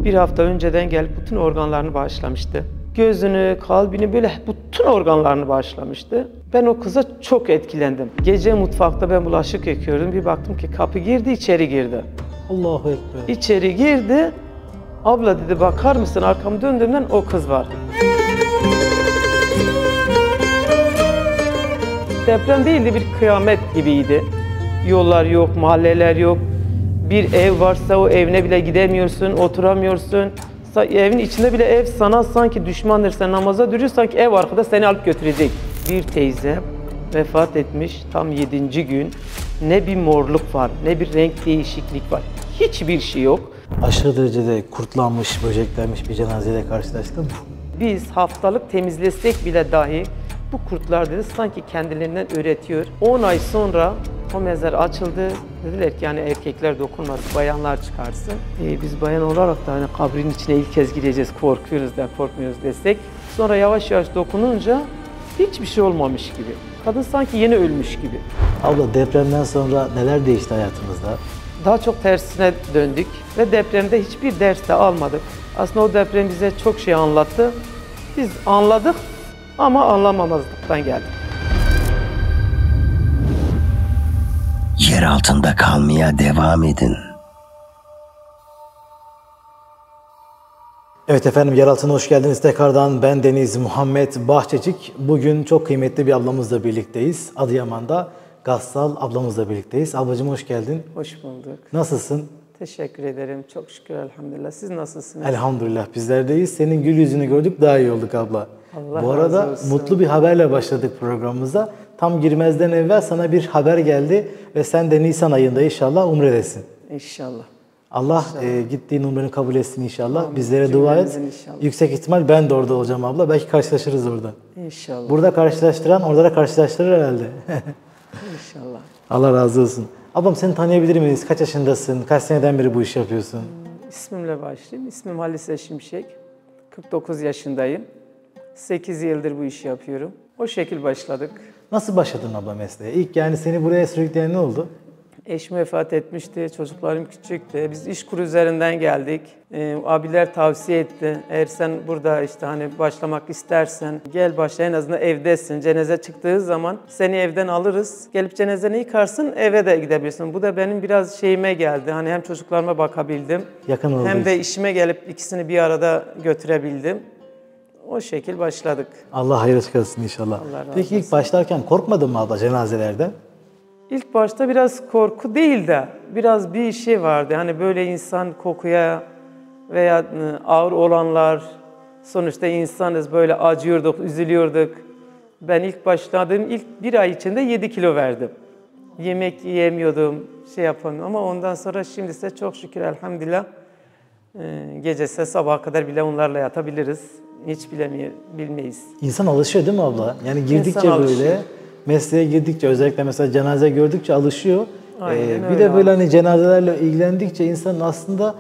Bir hafta önceden gelip bütün organlarını bağışlamıştı. Gözünü, kalbini böyle bütün organlarını bağışlamıştı. Ben o kıza çok etkilendim. Gece mutfakta ben bulaşık yıkıyordum. Bir baktım ki kapı girdi, içeri girdi. Allahu Ekber. İçeri girdi. Abla dedi bakar mısın? Arkamı döndüğümden o kız var. Deprem değildi, bir kıyamet gibiydi. Yollar yok, mahalleler yok. Bir ev varsa o evine bile gidemiyorsun, oturamıyorsun. Evin içinde bile ev sana sanki düşmandır. Sen namaza duruyorsun, sanki ev arkada seni alıp götürecek. Bir teyze vefat etmiş tam 7. gün. Ne bir morluk var, ne bir renk değişiklik var. Hiçbir şey yok. Aşırı derecede kurtlanmış, böceklenmiş bir cenazeyle karşılaştım. Biz haftalık temizlesek bile dahi bu kurtlar dedi sanki kendilerinden üretiyor. 10 ay sonra o mezar açıldı. Dediler ki yani erkekler dokunmaz, bayanlar çıkarsın. Biz bayan olarak da hani kabrin içine ilk kez gireceğiz, korkuyoruz da korkmuyoruz desek. Sonra yavaş yavaş dokununca hiçbir şey olmamış gibi. Kadın sanki yeni ölmüş gibi. Abla depremden sonra neler değişti hayatımızda? Daha çok tersine döndük ve depremde hiçbir ders de almadık. Aslında o deprem bize çok şey anlattı. Biz anladık ama anlamamazlıktan geldik. Yer altında kalmaya devam edin. Evet efendim, yer altına hoş geldiniz tekrardan. Ben Deniz Muhammed Bahçecik. Bugün çok kıymetli bir ablamızla birlikteyiz. Adıyaman'da Gassal ablamızla birlikteyiz. Ablacığım hoş geldin. Hoş bulduk. Nasılsın? Teşekkür ederim. Çok şükür elhamdülillah. Siz nasılsınız? Elhamdülillah bizlerdeyiz. Senin gül yüzünü gördük, daha iyi olduk abla. Allah Bu arada razı olsun. mutlu bir haberle başladık programımıza. Tam girmezden evvel sana bir haber geldi ve sen de Nisan ayında inşallah umredesin. İnşallah. Allah gittiğin umreni kabul etsin inşallah. Amin. Bizlere dua et. İnşallah. Yüksek ihtimal ben de orada olacağım abla. Belki karşılaşırız orada. İnşallah. Burada karşılaştıran orada da karşılaştırır herhalde. İnşallah. Allah razı olsun. Ablam seni tanıyabilir miyiz? Kaç yaşındasın? Kaç seneden beri bu işi yapıyorsun? İsmimle başlayayım. İsmim Halise Şimşek. 49 yaşındayım. 8 yıldır bu işi yapıyorum. O şekil başladık. Nasıl başladın abla mesleğe? İlk yani seni buraya sürükleyen ne oldu? Eşim vefat etmişti, çocuklarım küçüktü. Biz İşkur üzerinden geldik. Abiler tavsiye etti. Eğer sen burada işte hani başlamak istersen gel başla, en azından evdesin. Cenaze çıktığı zaman seni evden alırız. Gelip cenazeni yıkarsın, eve de gidebilirsin. Bu da benim biraz şeyime geldi. Hani hem çocuklarıma bakabildim. Yakın olduğu Hem de için. işime gelip ikisini bir arada götürebildim. O şekil başladık. Allah hayır çıkarsın inşallah. Allah razı Peki ilk başlarken korkmadın mı abla cenazelerden? İlk başta biraz korku değil de biraz bir şey vardı. Hani böyle insan kokuya veya ağır olanlar, sonuçta insanız, böyle acıyorduk, üzülüyorduk. Ben ilk başladığım ilk bir ay içinde 7 kilo verdim. Yemek yiyemiyordum, şey yapamıyordum ama ondan sonra şimdi ise çok şükür elhamdülillah gecesi sabaha kadar bile onlarla yatabiliriz. Hiç bilmeyiz. İnsan alışıyor değil mi abla? Yani girdikçe İnsan alışıyor. böyle mesleğe girdikçe, özellikle mesela cenaze gördükçe alışıyor. Aynen Bir öyle de böyle abi. hani cenazelerle ilgilendikçe insan aslında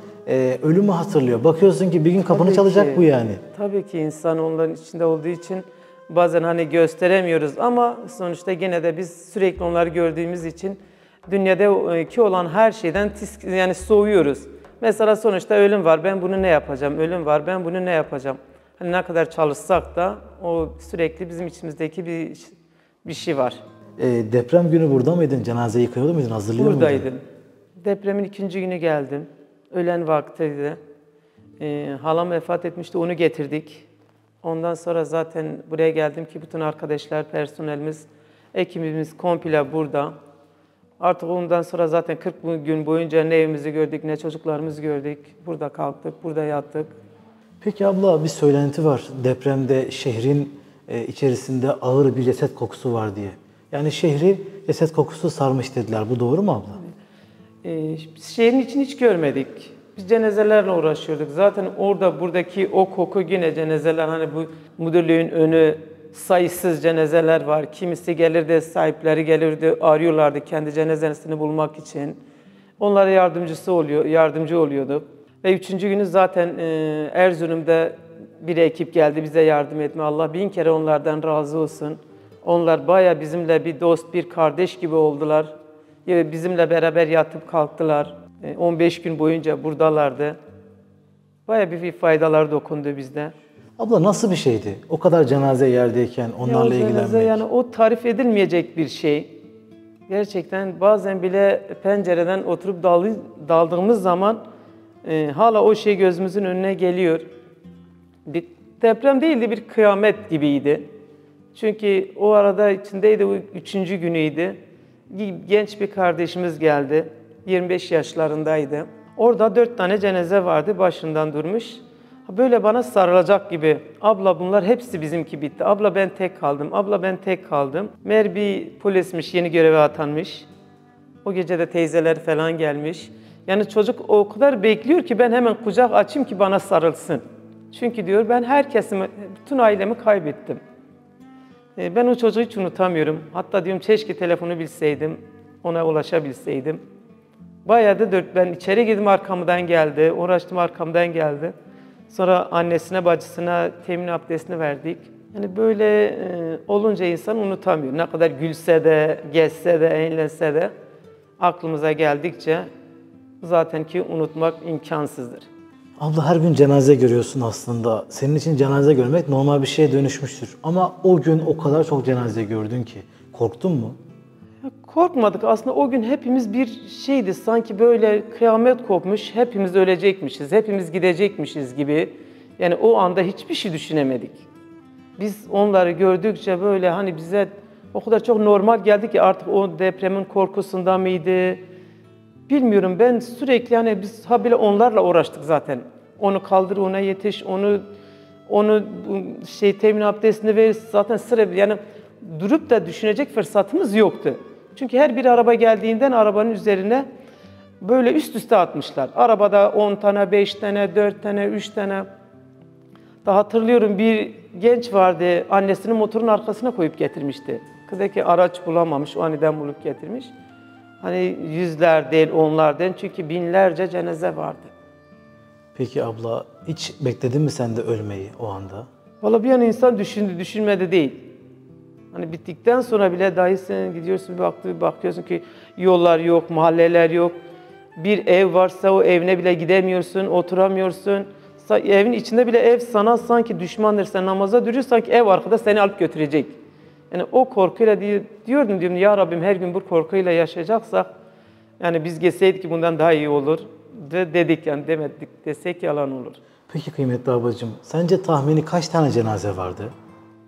ölümü hatırlıyor. Bakıyorsun ki bir gün kapını Tabii çalacak ki. bu yani. Tabii ki insan onların içinde olduğu için bazen hani gösteremiyoruz ama sonuçta yine de biz sürekli onları gördüğümüz için dünyadaki olan her şeyden yani soğuyoruz. Mesela sonuçta ölüm var, ben bunu ne yapacağım? Ölüm var, ben bunu ne yapacağım? Hani ne kadar çalışsak da o sürekli bizim içimizdeki bir şey var. Deprem günü burada mıydın? Cenaze yıkıyor muydun? Hazırlıyor muydun? Buradaydım. Depremin 2. günü geldim. Öğlen vaktiydi. Halam vefat etmişti, onu getirdik. Ondan sonra zaten buraya geldim ki bütün arkadaşlar, personelimiz, ekibimiz komple burada. Artık ondan sonra zaten 40 gün boyunca ne evimizi gördük, ne çocuklarımızı gördük. Burada kalktık, burada yattık. Peki abla bir söylenti var. Depremde şehrin içerisinde ağır bir ceset kokusu var diye. Yani şehri ceset kokusu sarmış dediler. Bu doğru mu abla? Biz şehrin içini hiç görmedik. Biz cenazelerle uğraşıyorduk. Zaten orada buradaki o koku yine cenazeler, hani bu müdürlüğün önü sayısız cenazeler var. Kimisi gelirdi, sahipleri gelirdi, arıyorlardı kendi cenazesini bulmak için. Onlara yardımcı oluyorduk. Ve 3. günü zaten Erzurum'da bir ekip geldi bize yardım etme. Allah bin kere onlardan razı olsun. Onlar bayağı bizimle bir dost, bir kardeş gibi oldular. Bizimle beraber yatıp kalktılar. 15 gün boyunca buradalardı. Bayağı bir faydalar dokundu bizde. Abla nasıl bir şeydi? O kadar cenaze yerdeyken onlarla O cenaze ilgilenmek. yani o tarif edilmeyecek bir şey. Gerçekten bazen bile pencereden oturup daldığımız zaman hala o şey gözümüzün önüne geliyor. Bir deprem değildi, bir kıyamet gibiydi. Çünkü o arada içindeydi, o 3. günüydü. Genç bir kardeşimiz geldi. 25 yaşlarındaydı. Orada 4 tane cenaze vardı, başından durmuş. Böyle bana sarılacak gibi. Abla bunlar hepsi bizimki bitti. Abla ben tek kaldım. Abla ben tek kaldım. Meğer bir polismiş, yeni göreve atanmış. O gece de teyzeler falan gelmiş. Yani çocuk o kadar bekliyor ki ben hemen kucak açayım ki bana sarılsın. Çünkü diyor ben herkesimi, bütün ailemi kaybettim. Ben o çocuğu hiç unutamıyorum. Hatta diyorum keşke telefonu bilseydim, ona ulaşabilseydim. Bayağı da ben içeri girdim, arkamdan geldi. Uğraştım, arkamdan geldi. Sonra annesine, bacısına temin abdestini verdik. Yani böyle olunca insan unutamıyor. Ne kadar gülse de, gezse de, eğlense de aklımıza geldikçe zaten ki unutmak imkansızdır. Abla her gün cenaze görüyorsun aslında. Senin için cenaze görmek normal bir şeye dönüşmüştür. Ama o gün o kadar çok cenaze gördün ki. Korktun mu? Korkmadık. Aslında o gün hepimiz bir şeydi. Sanki böyle kıyamet kopmuş, hepimiz ölecekmişiz, hepimiz gidecekmişiz gibi. Yani o anda hiçbir şey düşünemedik. Biz onları gördükçe böyle hani bize o kadar çok normal geldi ki artık o depremin korkusundan mıydı? Bilmiyorum, ben sürekli hani biz habire onlarla uğraştık zaten. Onu kaldır, ona yetiş, onu temin abdestini ver. Zaten sıra yani durup da düşünecek fırsatımız yoktu. Çünkü her bir araba geldiğinden arabanın üzerine böyle üst üste atmışlar. Arabada 10 tane, 5 tane, 4 tane, 3 tane. Daha hatırlıyorum bir genç vardı, annesinin motorun arkasına koyup getirmişti. Kızdaki araç bulamamış, o aniden bulup getirmiş. Hani yüzler değil, onlar değil çünkü binlerce cenaze vardı. Peki abla hiç bekledin mi sen de ölmeyi o anda? Vallahi bir an insan düşündü, düşünmedi değil. Hani bittikten sonra bile dahi sen gidiyorsun bir bakıyorsun ki yollar yok, mahalleler yok. Bir ev varsa o evine bile gidemiyorsun, oturamıyorsun. Evin içinde bile ev sana sanki düşmandır. Sen namaza duruyorsun sanki ev arkada seni alıp götürecek. Yani o korkuyla diyorum ya Rabbim her gün bu korkuyla yaşayacaksak yani biz geçseydik ki bundan daha iyi olur. Dedik yani demedik desek yalan olur. Peki kıymetli ablacığım, sence tahmini kaç tane cenaze vardı?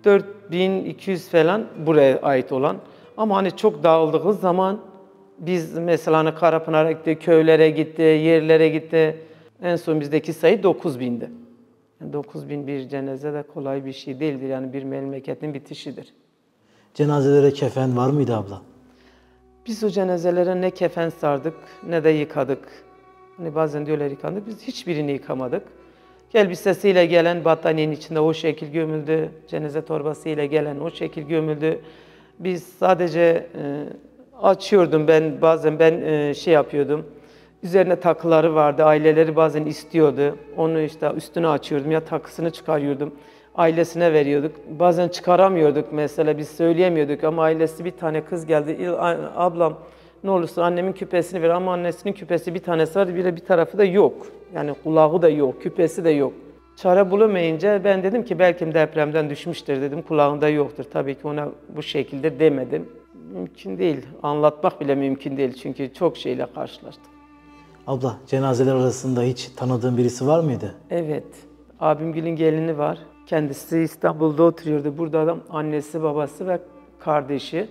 4200 falan buraya ait olan. Ama hani çok dağıldığımız zaman biz mesela hani Karapınar'a gitti, köylere gitti, yerlere gitti. En son bizdeki sayı 9000'di. Yani 9000 bir cenaze de kolay bir şey değildir. Yani bir memleketin bitişidir. Cenazelere kefen var mıydı abla? Biz o cenazelere ne kefen sardık ne de yıkadık. Hani bazen diyorlar yıkandık, biz hiçbirini yıkamadık. Elbisesiyle gelen battaniyenin içinde o şekil gömüldü. Cenaze torbasıyla gelen o şekil gömüldü. Biz sadece açıyordum bazen şey yapıyordum. Üzerine takıları vardı, aileleri bazen istiyordu. Onu işte üstüne açıyordum ya takısını çıkarıyordum. Ailesine veriyorduk. Bazen çıkaramıyorduk mesela, biz söyleyemiyorduk ama ailesi bir tane kız geldi. Ablam ne olursa annemin küpesini ver ama annesinin küpesi bir tanesi var, bir tarafı da yok. Yani kulağı da yok, küpesi de yok. Çare bulamayınca ben dedim ki belki depremden düşmüştür dedim. Kulağında yoktur. Tabii ki ona bu şekilde demedim. Mümkün değil. Anlatmak bile mümkün değil çünkü çok şeyle karşılaştık. Abla cenazeler arasında hiç tanıdığın birisi var mıydı? Evet. Abimgilin gelini var. Kendisi İstanbul'da oturuyordu. Burada adam annesi, babası ve kardeşi.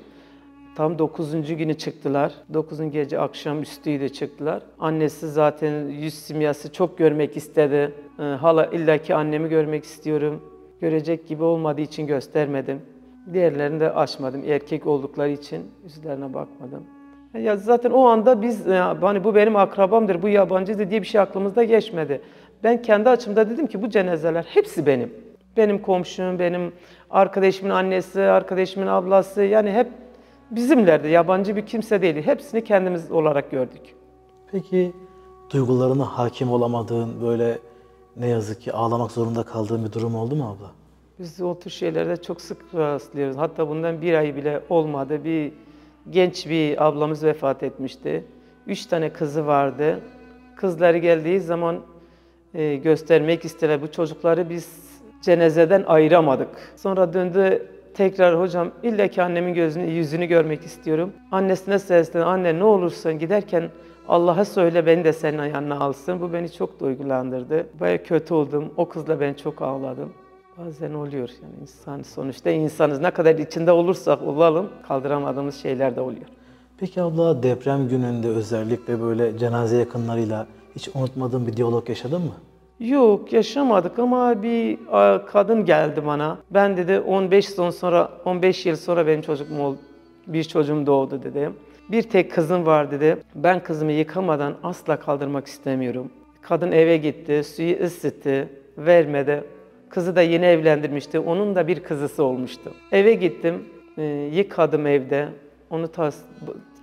Tam 9. günü çıktılar. 9. gece akşam üstüydü çıktılar. Annesi zaten yüz simyası çok görmek istedi. Hala illaki annemi görmek istiyorum. Görecek gibi olmadığı için göstermedim. Diğerlerini de açmadım. Erkek oldukları için yüzlerine bakmadım. Ya zaten o anda biz hani bu benim akrabamdır, bu yabancıdır diye bir şey aklımızda geçmedi. Ben kendi açımda dedim ki bu cenazeler hepsi benim. Benim komşum, benim arkadaşımın annesi, arkadaşımın ablası yani hep bizimlerdi. Yabancı bir kimse değildi. Hepsini kendimiz olarak gördük. Peki duygularına hakim olamadığın böyle ne yazık ki ağlamak zorunda kaldığın bir durum oldu mu abla? Biz o tür şeylerde çok sık rastlıyoruz. Hatta bundan bir ay bile olmadı. Genç bir ablamız vefat etmişti. 3 tane kızı vardı. Kızları geldiği zaman göstermek istediler. Bu çocukları biz cenazeden ayıramadık. Sonra döndü tekrar hocam illa ki annemin yüzünü görmek istiyorum. Annesine seslendi. Anne ne olursun giderken Allah'a söyle beni de senin yanına alsın. Bu beni çok duygulandırdı. Bayağı kötü oldum. O kızla ben çok ağladım. Bazen oluyor yani insan sonuçta insanız. Ne kadar içinde olursak olalım kaldıramadığımız şeyler de oluyor. Peki abla deprem gününde özellikle böyle cenaze yakınlarıyla hiç unutmadığın bir diyalog yaşadın mı? Yok yaşamadık ama bir kadın geldi bana. Ben dedi 15 yıl sonra benim bir çocuğum doğdu dedi. Bir tek kızım var dedi. Ben kızımı yıkamadan asla kaldırmak istemiyorum. Kadın eve gitti, suyu ısıttı, vermedi. Kızı da yeni evlendirmişti. Onun da bir kızısı olmuştu. Eve gittim, yıkadım evde. Onu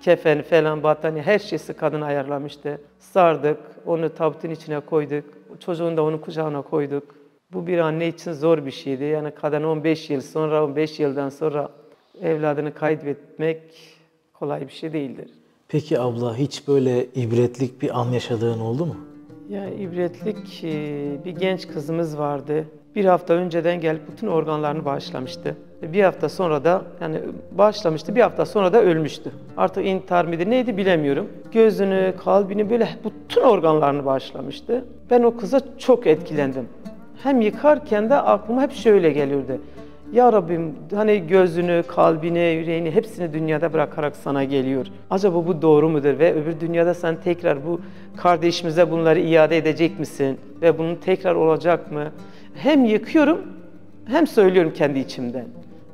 kefen falan, battaniye her şeysi kadın ayarlamıştı. Sardık, onu tabutun içine koyduk. Çocuğunu da onun kucağına koyduk. Bu bir anne için zor bir şeydi. Yani kadın 15 yıldan sonra evladını kaybetmek kolay bir şey değildir. Peki abla hiç böyle ibretlik bir an yaşadığın oldu mu? Ya ibretlik bir genç kızımız vardı. Bir hafta önceden gelip bütün organlarını bağışlamıştı. Bir hafta sonra da bağışlamıştı. Bir hafta sonra da ölmüştü. Artık intihar mıydı neydi bilemiyorum. Gözünü, kalbini böyle bütün organlarını bağışlamıştı. Ben o kıza çok etkilendim. Hem yıkarken de aklıma hep şöyle geliyordu. Ya Rabbim hani gözünü, kalbini, yüreğini hepsini dünyada bırakarak sana geliyor. Acaba bu doğru mudur ve öbür dünyada sen tekrar bu kardeşimize bunları iade edecek misin? Ve bunun tekrar olacak mı? Hem yıkıyorum hem söylüyorum kendi içimden.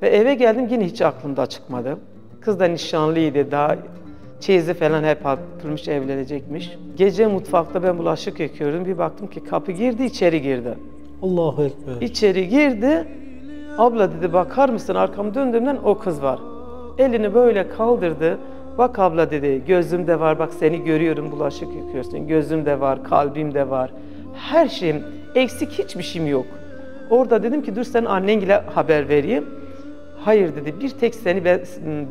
Ve eve geldim yine hiç aklımda çıkmadı. Kız da nişanlıydı daha çeyizi falan hep atılmış evlenecekmiş. Gece mutfakta ben bulaşık yıkıyorum bir baktım ki kapı girdi içeri girdi. Allahu Ekber. İçeri girdi. Abla dedi bakar mısın arkamı döndüğümden o kız var. Elini böyle kaldırdı. Bak abla dedi gözümde var bak seni görüyorum bulaşık yıkıyorsun. Gözümde var, kalbimde var. Her şeyim eksik hiçbir şeyim yok. Orada dedim ki dur sen annenle haber vereyim. Hayır dedi bir tek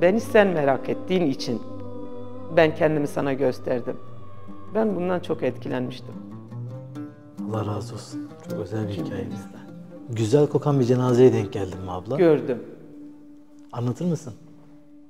beni sen merak ettiğin için ben kendimi sana gösterdim. Ben bundan çok etkilenmiştim. Allah razı olsun. Çok özel bir hikayemizde. Güzel kokan bir cenazeye denk geldin mi abla? Gördüm. Anlatır mısın?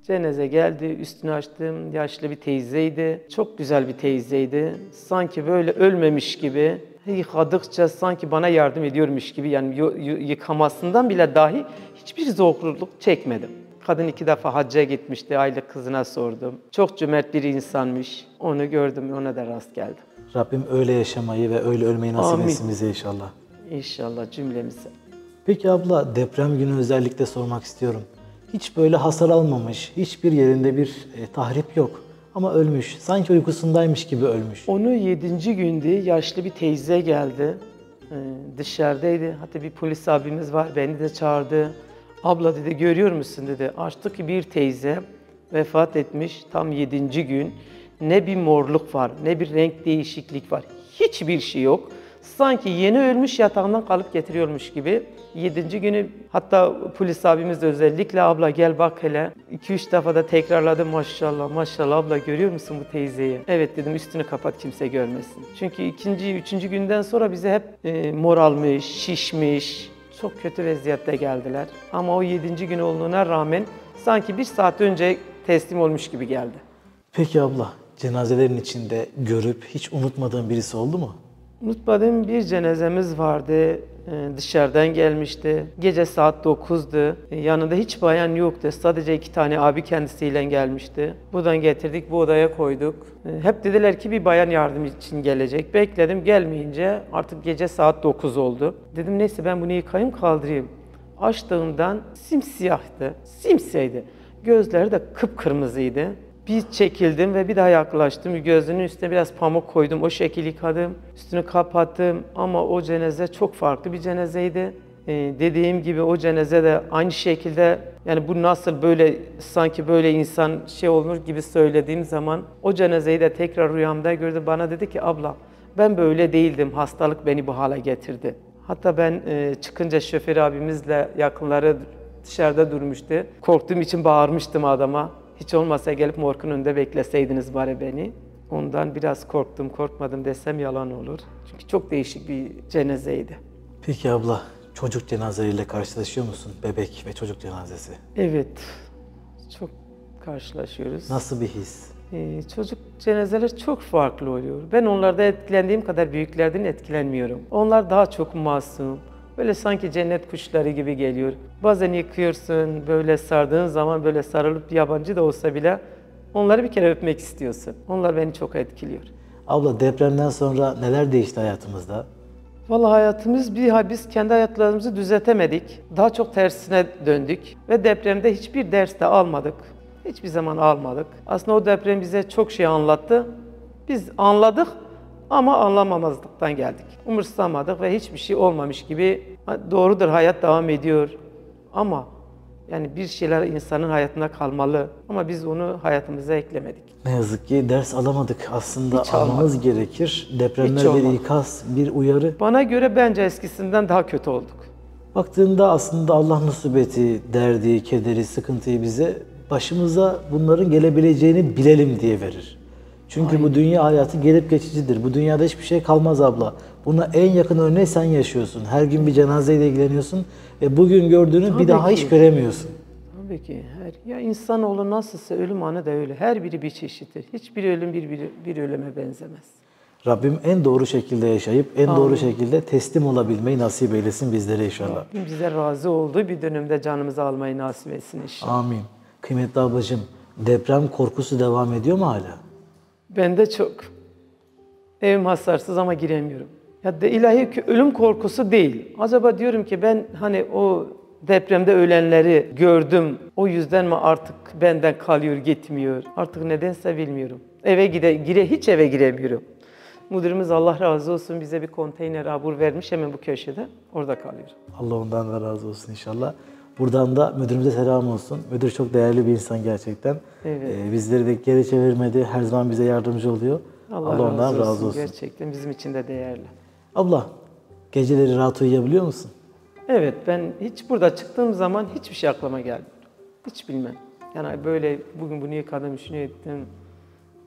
Cenaze geldi, üstünü açtım. Yaşlı bir teyzeydi. Çok güzel bir teyzeydi. Sanki böyle ölmemiş gibi, yıkadıkça sanki bana yardım ediyormuş gibi. Yani yıkamasından bile dahi hiçbir zorluk çekmedim. Kadın 2 defa hacca gitmişti, aylık kızına sordum. Çok cömert bir insanmış. Onu gördüm, ona da rast geldim. Rabbim öyle yaşamayı ve öyle ölmeyi nasip Amin. etsin bize inşallah. İnşallah cümlemize. Peki abla deprem günü özellikle sormak istiyorum. Hiç böyle hasar almamış, hiçbir yerinde bir tahrip yok. Ama ölmüş, sanki uykusundaymış gibi ölmüş. Onu 7. gündü, yaşlı bir teyze geldi. Dışarıdaydı, hatta bir polis abimiz var, beni de çağırdı. Abla dedi, görüyor musun dedi. Açtık ki bir teyze vefat etmiş, tam 7. gün. Ne bir morluk var, ne bir renk değişiklik var. Hiçbir şey yok. Sanki yeni ölmüş yatağından kalıp getiriyormuş gibi. 7. günü hatta polis abimiz de özellikle abla gel bak hele. 2-3 defa da tekrarladı maşallah maşallah abla görüyor musun bu teyzeyi? Evet dedim üstünü kapat kimse görmesin. Çünkü 2. 3. günden sonra bize hep moralmış, şişmiş, çok kötü vaziyette geldiler. Ama o 7. gün olduğuna rağmen sanki 1 saat önce teslim olmuş gibi geldi. Peki abla, cenazelerin içinde görüp hiç unutmadığın birisi oldu mu? Unutmadığım bir cenazemiz vardı. Dışarıdan gelmişti. Gece saat 9'du. Yanında hiç bayan yoktu. Sadece 2 tane abi kendisiyle gelmişti. Buradan getirdik, bu odaya koyduk. Hep dediler ki bir bayan yardım için gelecek. Bekledim, gelmeyince artık gece saat 9 oldu. Dedim neyse ben bunu yıkayayım kaldırayım. Açtığımdan simsiyahtı, simsiyaydı. Gözleri de kıpkırmızıydı. Bir çekildim ve bir daha yaklaştım. Gözünün üstüne biraz pamuk koydum. O şekil yıkadım. Üstünü kapattım. Ama o cenaze çok farklı bir cenazeydi. Dediğim gibi o cenaze de aynı şekilde yani bu nasıl böyle sanki böyle insan şey olur gibi söylediğim zaman o cenazeyi de tekrar rüyamda gördüm. Bana dedi ki abla ben böyle değildim. Hastalık beni bu hale getirdi. Hatta ben çıkınca şoför abimizle yakınları dışarıda durmuştu. Korktuğum için bağırmıştım adama. Hiç olmazsa gelip morgun önünde bekleseydiniz bari beni. Ondan biraz korktum, korkmadım desem yalan olur. Çünkü çok değişik bir cenazeydi. Peki abla, çocuk cenazeleriyle karşılaşıyor musun? Bebek ve çocuk cenazesi. Evet, çok karşılaşıyoruz. Nasıl bir his? Çocuk cenazeler çok farklı oluyor. Ben onlarda etkilendiğim kadar büyüklerden etkilenmiyorum. Onlar daha çok masum. Böyle sanki cennet kuşları gibi geliyor. Bazen yıkıyorsun, böyle sardığın zaman böyle sarılıp yabancı da olsa bile onları bir kere öpmek istiyorsun. Onlar beni çok etkiliyor. Abla depremden sonra neler değişti hayatımızda? Vallahi biz kendi hayatlarımızı düzeltemedik. Daha çok tersine döndük ve depremde hiçbir ders de almadık. Hiçbir zaman almadık. Aslında o deprem bize çok şey anlattı. Biz anladık ama anlamamazlıktan geldik. Umursamadık ve hiçbir şey olmamış gibi. Doğrudur, hayat devam ediyor ama yani bir şeyler insanın hayatında kalmalı ama biz onu hayatımıza eklemedik. Ne yazık ki ders alamadık. Aslında Hiç almamız gerekir. Depremler Hiç bir olmadı. ikaz, bir uyarı. Bana göre bence eskisinden daha kötü olduk. Baktığında aslında Allah musibeti, derdi, kederi, sıkıntıyı bize başımıza bunların gelebileceğini bilelim diye verir. Çünkü bu dünya hayatı gelip geçicidir. Bu dünyada hiçbir şey kalmaz abla. Buna en yakın örneği sen yaşıyorsun. Her gün bir cenazeyle ilgileniyorsun ve bugün gördüğünü Tabii bir daha ki. hiç göremiyorsun. Tabii ki. Ya insanoğlu nasılsa ölüm anı da öyle. Her biri bir çeşittir. Hiçbir ölüm bir ölüme benzemez. Rabbim en doğru şekilde yaşayıp en doğru şekilde teslim olabilmeyi nasip eylesin bizlere inşallah. Rabbim bize razı olduğu bir dönemde canımızı almayı nasip etsin inşallah. Amin. Kıymetli ablacığım, deprem korkusu devam ediyor mu hala? Bende çok. Evim hasarsız ama giremiyorum. Ya de ilahi ölüm korkusu değil. Acaba diyorum ki ben hani o depremde ölenleri gördüm. O yüzden mi artık benden kalıyor, gitmiyor? Artık nedense bilmiyorum. Hiç eve giremiyorum. Müdürümüz Allah razı olsun bize bir konteyner abur vermiş hemen bu köşede. Orada kalıyor. Allah ondan da razı olsun inşallah. Buradan da müdürümüze selam olsun. Müdür çok değerli bir insan gerçekten. Evet. Bizleri de geri çevirmedi. Her zaman bize yardımcı oluyor. Allah ondan razı olsun. Gerçekten bizim için de değerli. Abla, geceleri rahat uyuyabiliyor musun? Evet, ben hiç burada çıktığım zaman hiçbir şey aklıma gelmiyor. Hiç bilmem. Yani böyle bugün bunu yıkadım, şunu ettim.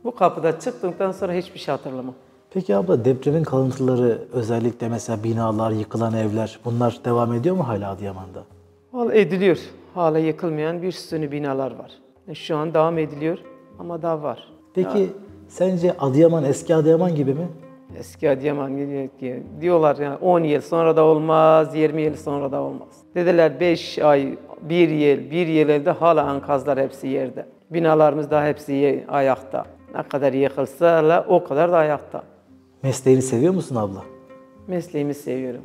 Bu kapıda çıktıktan sonra hiçbir şey hatırlamam. Peki abla, depremin kalıntıları, özellikle mesela binalar, yıkılan evler, bunlar devam ediyor mu hala Adıyaman'da? Vallahi ediliyor. Hala yıkılmayan bir sürü binalar var. Şu an devam ediliyor ama daha var. Peki sence Adıyaman eski Adıyaman gibi mi? Eski Adıyaman diyorlar yani 10 yıl sonra da olmaz, 20 yıl sonra da olmaz. Dediler 5 ay, 1 yıl evde hala enkazlar hepsi yerde. Binalarımız da hepsi ayakta. Ne kadar yıkılsa o kadar da ayakta. Mesleğini seviyor musun abla? Mesleğimi seviyorum.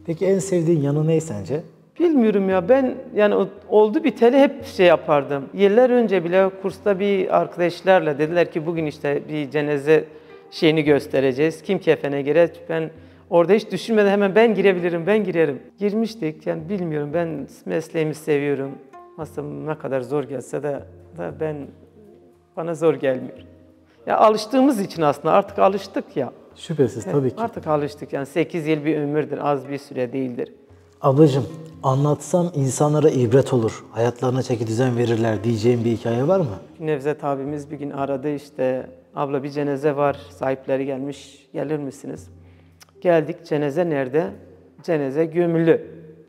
Peki en sevdiğin yanı ne sence? Bilmiyorum ya ben yani oldu biteli hep şey yapardım. Yıllar önce bile kursta bir arkadaşlarla dediler ki bugün işte bir cenaze şeyini göstereceğiz. Kim kefene girer? Ben orada hiç düşünmeden hemen ben girebilirim, ben girerim. Girmiştik yani bilmiyorum ben mesleğimi seviyorum. Aslında ne kadar zor gelse de bana zor gelmiyor. Ya alıştığımız için aslında artık alıştık ya. Şüphesiz tabii ki. Artık alıştık yani 8 yıl bir ömürdür, az bir süre değildir. Ablacığım, anlatsam insanlara ibret olur, hayatlarına çeki düzen verirler diyeceğim bir hikaye var mı? Nevzat abimiz bir gün aradı işte abla bir cenaze var sahipleri gelmiş gelir misiniz? Geldik cenaze nerede? Cenaze gömülü.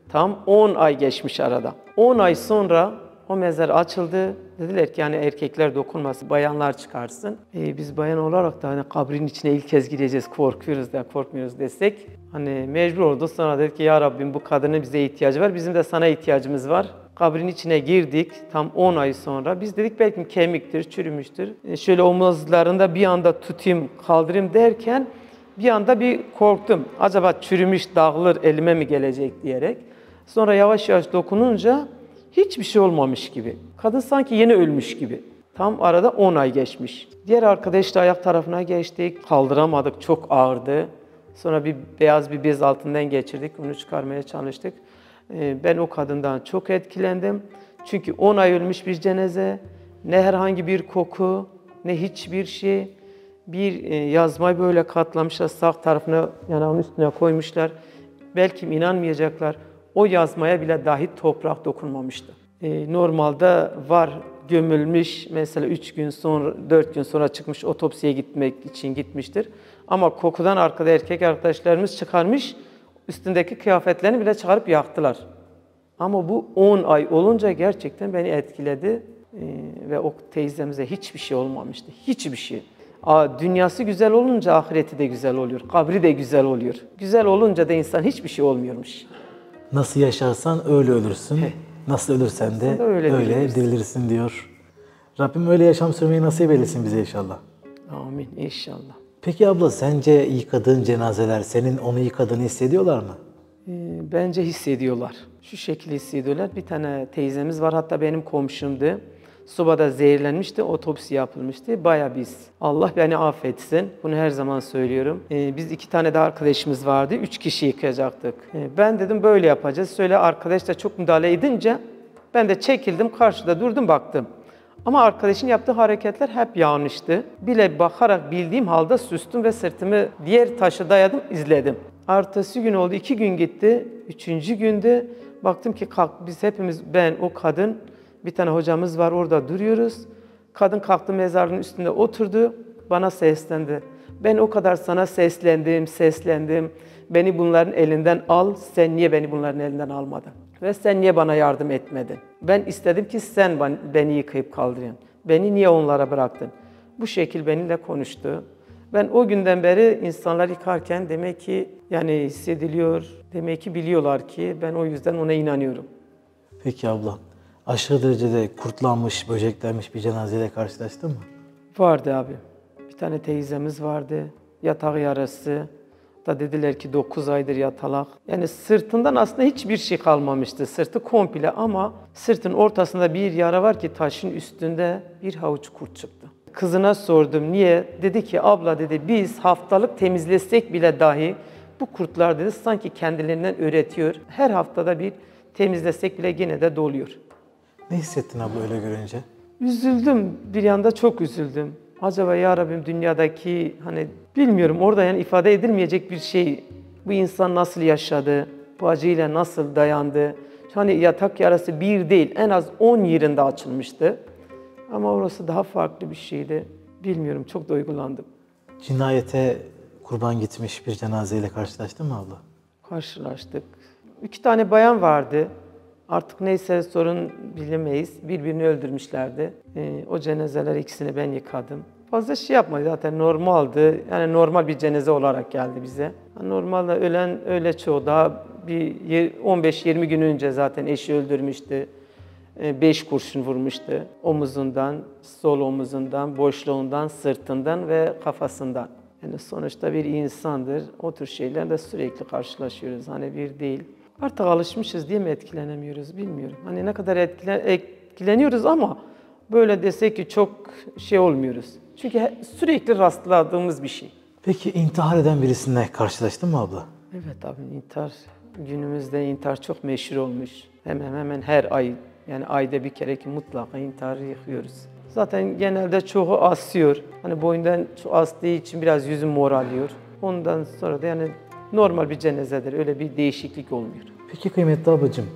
Tam 10 ay geçmiş arada. 10 ay sonra o mezar açıldı. Dediler ki yani erkekler dokunmasın, bayanlar çıkarsın. Biz bayan olarak da hani kabrin içine ilk kez gireceğiz, korkuyoruz da korkmuyoruz desek. Hani mecbur oldu. Sonra dedik ki ya Rabbim bu kadının bize ihtiyacı var, bizim de sana ihtiyacımız var. Kabrin içine girdik tam 10 ay sonra. Biz dedik belki kemiktir, çürümüştür. Şöyle omuzlarında bir anda tutayım, kaldırayım derken bir anda bir korktum. Acaba çürümüş, dağılır, elime mi gelecek diyerek. Sonra yavaş yavaş dokununca hiçbir şey olmamış gibi. Kadın sanki yeni ölmüş gibi. Tam arada 10 ay geçmiş. Diğer arkadaşla ayak tarafına geçtik. Kaldıramadık, çok ağırdı. Sonra bir beyaz bir bez altından geçirdik. Onu çıkarmaya çalıştık. Ben o kadından çok etkilendim. Çünkü 10 ay ölmüş bir cenaze. Ne herhangi bir koku, ne hiçbir şey. Bir yazmayı böyle katlamışlar. Sağ tarafına yanağının üstüne koymuşlar. Belki inanmayacaklar. O yazmaya bile dahi toprak dokunmamıştı. Normalde var gömülmüş, mesela 3 gün sonra, 4 gün sonra çıkmış otopsiye gitmek için gitmiştir. Ama kokudan arkada erkek arkadaşlarımız çıkarmış, üstündeki kıyafetlerini bile çıkarıp yaktılar. Ama bu 10 ay olunca gerçekten beni etkiledi. Ve o teyzemize hiçbir şey olmamıştı. Hiçbir şey. Dünyası güzel olunca ahireti de güzel oluyor. Kabri de güzel oluyor. Güzel olunca da insan hiçbir şey olmuyormuş. Nasıl yaşarsan öyle ölürsün. Nasıl ölürsen de öyle dirilirsin diyor. Rabbim öyle yaşam sürmeyi nasip eylesin bize inşallah. Amin inşallah. Peki abla sence yıkadığın cenazeler senin onu yıkadığını hissediyorlar mı? Bence hissediyorlar. Şu şekilde hissediyorlar. Bir tane teyzemiz var, hatta benim komşumdu. Sobada zehirlenmişti, otopsi yapılmıştı. Bayağı biz, Allah beni affetsin, bunu her zaman söylüyorum. Biz 2 tane de arkadaşımız vardı, 3 kişi yıkayacaktık. Ben dedim böyle yapacağız. Söyle arkadaş da çok müdahale edince ben de çekildim, karşıda durdum, baktım. Ama arkadaşın yaptığı hareketler hep yanlıştı. Bile bakarak bildiğim halde sustum ve sırtımı diğer taşa dayadım, izledim. Ertesi gün oldu, 2 gün gitti. 3. günde baktım ki biz hepimiz, ben, o kadın, bir tane hocamız var, orada duruyoruz. Kadın kalktı, mezarlığın üstünde oturdu, bana seslendi. Ben o kadar sana seslendim. Beni bunların elinden al, sen niye beni bunların elinden almadın? Ve sen niye bana yardım etmedin? Ben istedim ki sen beni yıkayıp kaldırın. Beni niye onlara bıraktın? Bu şekil benimle konuştu. Ben o günden beri insanlar yıkarken demek ki yani hissediliyor, demek ki biliyorlar ki ben o yüzden ona inanıyorum. Peki abla, aşırı derecede kurtlanmış, böceklenmiş bir cenazeyle karşılaştın mı? Vardı abi. Bir tane teyzemiz vardı. Yatak yarası. Da dediler ki 9 aydır yatalak. Yani sırtından aslında hiçbir şey kalmamıştı. Sırtı komple ama sırtın ortasında bir yara var ki taşın üstünde bir havuç kurt çıktı. Kızına sordum niye? Dedi ki abla dedi biz haftalık temizlesek bile dahi bu kurtlar dedi sanki kendilerinden üretiyor. Her haftada bir temizlesek bile yine de doluyor. Ne hissettin abla öyle görünce? Üzüldüm. Bir yanda çok üzüldüm. Acaba ya Rabbim dünyadaki hani bilmiyorum orada yani ifade edilmeyecek bir şey. Bu insan nasıl yaşadı? Bu acıyla nasıl dayandı? Hani yatak yarası bir değil en az 10 yerinde açılmıştı. Ama orası daha farklı bir şeydi. Bilmiyorum, çok duygulandım. Cinayete kurban gitmiş bir cenazeyle karşılaştın mı abla? Karşılaştık. 2 tane bayan vardı. Artık neyse sorun bilemeyiz. Birbirini öldürmüşlerdi. O cenazeler ikisini ben yıkadım. Fazla şey yapmadı zaten normaldi. Yani normal bir cenaze olarak geldi bize. Normalde ölen öyle çoğu daha bir 15-20 gün önce zaten eşi öldürmüştü. 5 kurşun vurmuştu. Omuzundan, sol omuzundan, boşluğundan, sırtından ve kafasından. Yani sonuçta bir insandır. O tür şeylerle sürekli karşılaşıyoruz. Hani bir değil. Artık alışmışız diye mi etkilenemiyoruz bilmiyorum. Hani ne kadar etkileniyoruz ama böyle desek ki çok şey olmuyoruz. Çünkü sürekli rastladığımız bir şey. Peki intihar eden birisine karşılaştın mı abla? Evet abi intihar. Günümüzde intihar çok meşhur olmuş. Hemen her ay yani ayda bir kere ki mutlaka intiharı yıkıyoruz. Zaten genelde çoğu asıyor. Hani boyundan astığı için biraz yüzü morarıyor. Ondan sonra da yani normal bir cenazedir. Öyle bir değişiklik olmuyor. Peki kıymetli ablacığım,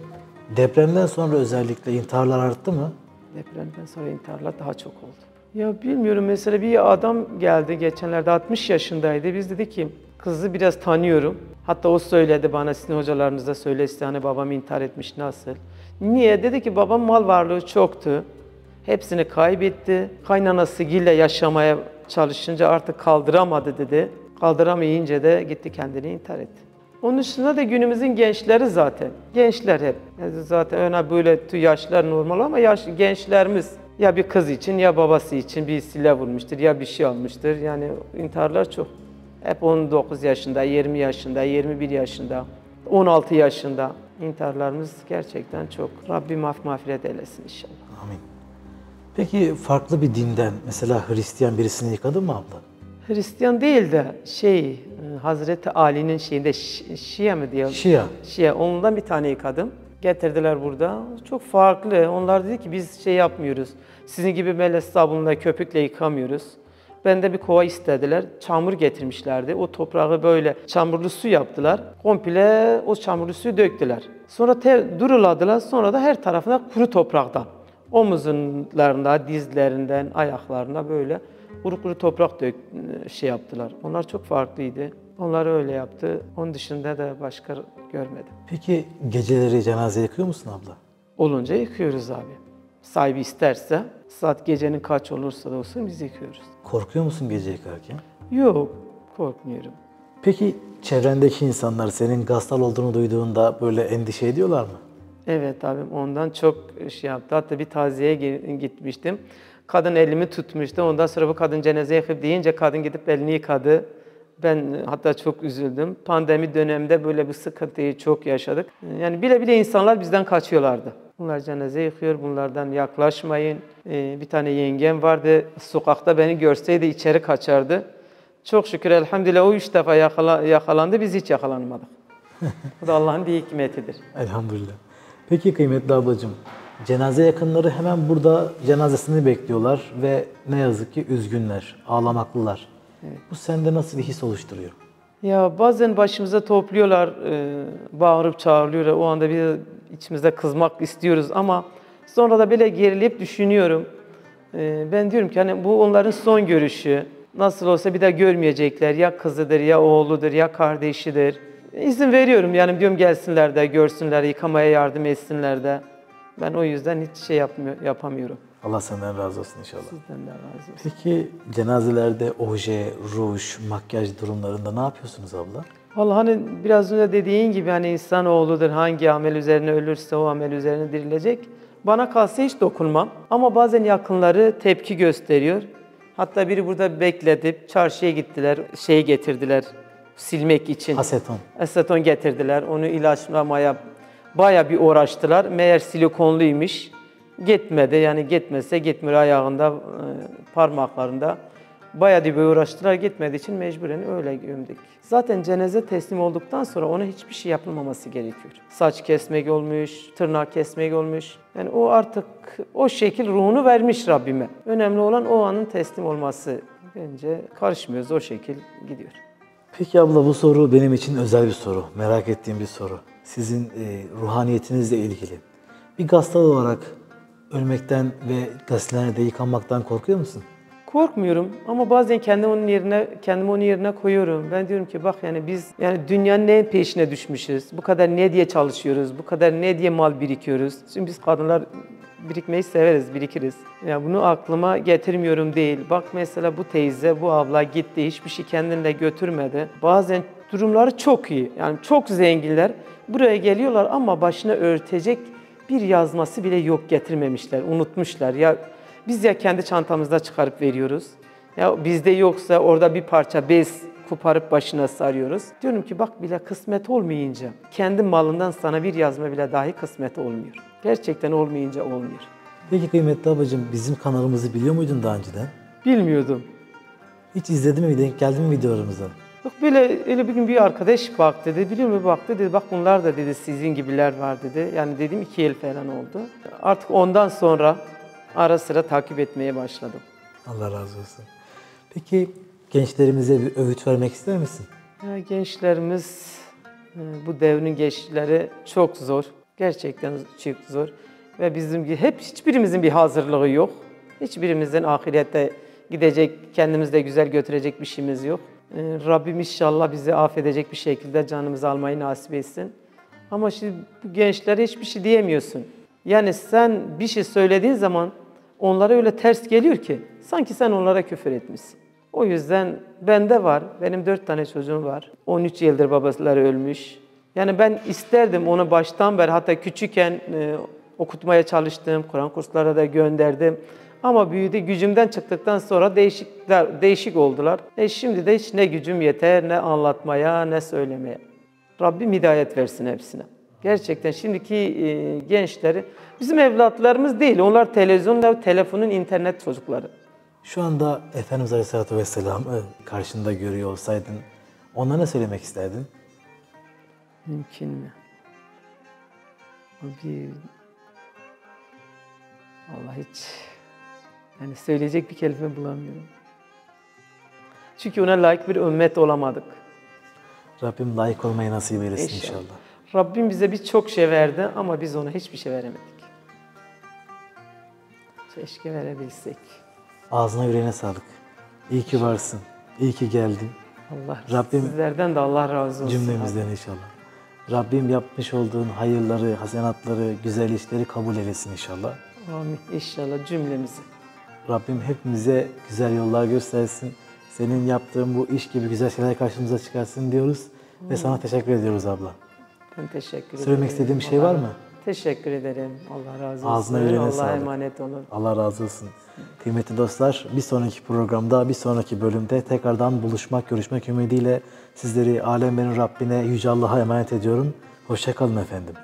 depremden sonra özellikle intiharlar arttı mı? Depremden sonra intiharlar daha çok oldu. Ya bilmiyorum mesela bir adam geldi geçenlerde 60 yaşındaydı. Biz dedi ki kızı biraz tanıyorum. Hatta o söyledi bana sizin hocalarınız da söyledi hani babam intihar etmiş nasıl? Niye? Dedi ki babam mal varlığı çoktu. Hepsini kaybetti. Kaynanasıyla yaşamaya çalışınca artık kaldıramadı dedi. Kaldıramayınca da gitti kendini intihar etti. Onun dışında da günümüzün gençleri zaten. Gençler hep. Yani zaten öyle böyle yaşlar normal ama gençlerimiz ya bir kız için ya babası için bir silah vurmuştur ya bir şey almıştır. Yani intiharlar çok. Hep 19 yaşında, 20 yaşında, 21 yaşında, 16 yaşında intiharlarımız gerçekten çok. Rabbim mağfiret eylesin inşallah. Amin. Peki farklı bir dinden mesela Hristiyan birisini yıkadın mı abla? Hristiyan değil de Hazreti Ali'nin şeyinde Şia mı diyor? Şia. Ondan bir tane yıkadım. Getirdiler burada. Çok farklı. Onlar dedi ki biz şey yapmıyoruz. Sizin gibi melez sabunla köpükle yıkamıyoruz. Ben de bir kova istediler. Çamur getirmişlerdi. O toprağı böyle çamurlu su yaptılar. Komple o çamurlu suyu döktüler. Sonra duruladılar. Sonra da her tarafına kuru topraktan. Omuzlarında, dizlerinden, ayaklarına böyle kuru kuru toprak yaptılar. Onlar çok farklıydı. Onlar öyle yaptı. Onun dışında da başka görmedim. Peki geceleri cenaze yakıyor musun abla? Olunca yıkıyoruz abi. Sahibi isterse, saat gecenin kaç olursa da olsun biz yıkıyoruz. Korkuyor musun gece yıkarken? Yok, korkmuyorum. Peki çevrendeki insanlar senin gassal olduğunu duyduğunda böyle endişe ediyorlar mı? Evet abim ondan çok yaptı. Hatta bir taziyeye gitmiştim. Kadın elimi tutmuştu. Ondan sonra bu kadın cenaze yıkıp deyince kadın gidip elini yıkadı. Ben hatta çok üzüldüm. Pandemi döneminde böyle bir sıkıntıyı çok yaşadık. Yani bile bile insanlar bizden kaçıyorlardı. Bunlar cenaze yıkıyor, bunlardan yaklaşmayın. Bir tane yengem vardı, sokakta beni görseydi içeri kaçardı. Çok şükür elhamdülillah o 3 defa yakalandı, biz hiç yakalanmadık. Bu da Allah'ın bir hikmetidir. Elhamdülillah. Peki kıymetli ablacığım, cenaze yakınları hemen burada cenazesini bekliyorlar ve ne yazık ki üzgünler, ağlamaklılar. Evet. Bu sende nasıl bir his oluşturuyor? Ya bazen başımıza topluyorlar, bağırıp çağırıyorlar. O anda bir içimizde kızmak istiyoruz ama sonra da böyle gerileyip düşünüyorum. Ben diyorum ki hani bu onların son görüşü. Nasıl olsa bir daha görmeyecekler. Ya kızıdır, ya oğludur, ya kardeşidir. İzin veriyorum yani diyorum gelsinler de görsünler, yıkamaya yardım etsinler de. Ben o yüzden hiç yapamıyorum. Allah senden razı olsun inşallah. Sizden de razı olsun. Peki cenazelerde oje, ruj, makyaj durumlarında ne yapıyorsunuz abla? Vallahi hani biraz önce dediğin gibi hani insanoğludur hangi amel üzerine ölürse o amel üzerine dirilecek. Bana kalsa hiç dokunmam ama bazen yakınları tepki gösteriyor. Hatta biri burada bekletip çarşıya gittiler, getirdiler silmek için. Aseton. Aseton getirdiler, onu ilaçlamaya bayağı bir uğraştılar. Meğer silikonluymuş. Gitmedi yani gitmese gitmiyor ayağında, parmaklarında. Bayağı bir uğraştılar gitmediği için mecburen öyle gömdük. Zaten cenaze teslim olduktan sonra ona hiçbir şey yapılmaması gerekiyor. Saç kesmek olmuş, tırnak kesmek olmuş. Yani o artık o şekil ruhunu vermiş Rabbime. Önemli olan o anın teslim olması. Bence karışmıyoruz o şekil gidiyor. Peki abla bu soru benim için özel bir soru. Merak ettiğim bir soru. Sizin ruhaniyetinizle ilgili. Bir gassal olarak ölmekten ve gazetelerde yıkanmaktan korkuyor musun? Korkmuyorum ama bazen kendimi onun yerine koyuyorum. Ben diyorum ki bak yani biz yani dünyanın ne peşine düşmüşüz? Bu kadar ne diye çalışıyoruz? Bu kadar ne diye mal birikiyoruz? Şimdi biz kadınlar birikmeyi severiz, birikiriz. Yani bunu aklıma getirmiyorum değil. Bak mesela bu teyze, bu abla gitti, hiçbir şey kendine götürmedi. Bazen durumları çok iyi. Yani çok zenginler. Buraya geliyorlar ama başına örtecek bir yazması bile yok getirmemişler, unutmuşlar. Ya biz ya kendi çantamızda çıkarıp veriyoruz. Ya bizde yoksa orada bir parça bez koparıp başına sarıyoruz. Diyorum ki bak bile kısmet olmayınca kendi malından sana bir yazma bile dahi kısmet olmuyor. Gerçekten olmayınca olmuyor. Peki kıymetli ablacığım bizim kanalımızı biliyor muydun daha önceden? Bilmiyordum. Hiç izledin mi, denk geldin mi videolarımıza? Yok öyle bir gün bir arkadaş bak dedi, biliyor musun bak dedi, bak bunlar da dedi sizin gibiler var dedi. Yani dedim 2 yıl falan oldu. Artık ondan sonra ara sıra takip etmeye başladım. Allah razı olsun. Peki gençlerimize bir öğüt vermek ister misin? Ya gençlerimiz, bu devrin gençleri çok zor. Gerçekten çok zor. Ve hiçbirimizin bir hazırlığı yok. Hiçbirimizin ahirette gidecek, kendimizde güzel götürecek bir şeyimiz yok. Rabbim inşallah bizi affedecek bir şekilde canımızı almayı nasip etsin. Ama şimdi bu gençlere hiçbir şey diyemiyorsun. Yani sen bir şey söylediğin zaman onlara öyle ters geliyor ki sanki sen onlara küfür etmişsin. O yüzden bende var, benim 4 tane çocuğum var. 13 yıldır babaları ölmüş. Yani ben isterdim onu baştan beri, hatta küçükken okutmaya çalıştım, Kur'an kurslarına da gönderdim. Ama büyüdü, gücümden çıktıktan sonra değişik oldular. Şimdi de hiç ne gücüm yeter, ne anlatmaya, ne söylemeye. Rabbim hidayet versin hepsine. Gerçekten şimdiki gençleri, bizim evlatlarımız değil, onlar televizyonla, telefonun, internet çocukları. Şu anda Efendimiz Aleyhisselatü Vesselam'ı karşında görüyor olsaydın, ona ne söylemek isterdin? Mümkün mü? Vallahi hiç... Yani söyleyecek bir kelime bulamıyorum. Çünkü ona layık bir ümmet olamadık. Rabbim layık olmayı nasip eylesin inşallah. Rabbim bize birçok şey verdi ama biz ona hiçbir şey veremedik. Keşke verebilsek. Ağzına yüreğine sağlık. İyi ki varsın. İyi ki geldin. Allah Rabbim sizlerden de Allah razı olsun. cümlemizden inşallah. Rabbim yapmış olduğun hayırları, hasenatları, güzel işleri kabul eylesin inşallah. Amin. İnşallah cümlemizi. Rabbim hepimize güzel yollar göstersin. Senin yaptığın bu iş gibi güzel şeyler karşımıza çıkarsın diyoruz. Ve sana teşekkür ediyoruz abla. Ben teşekkür ederim. Söylemek istediğin bir şey var mı? Teşekkür ederim. Allah razı olsun. Ağzına yüreğine Allah'a sağlık. emanet olun. Allah razı olsun. Kıymetli dostlar, bir sonraki programda, bir sonraki bölümde tekrardan buluşmak, görüşmek ümidiyle sizleri alemlerin Rabbine, Yüce Allah'a emanet ediyorum. Hoşça kalın efendim.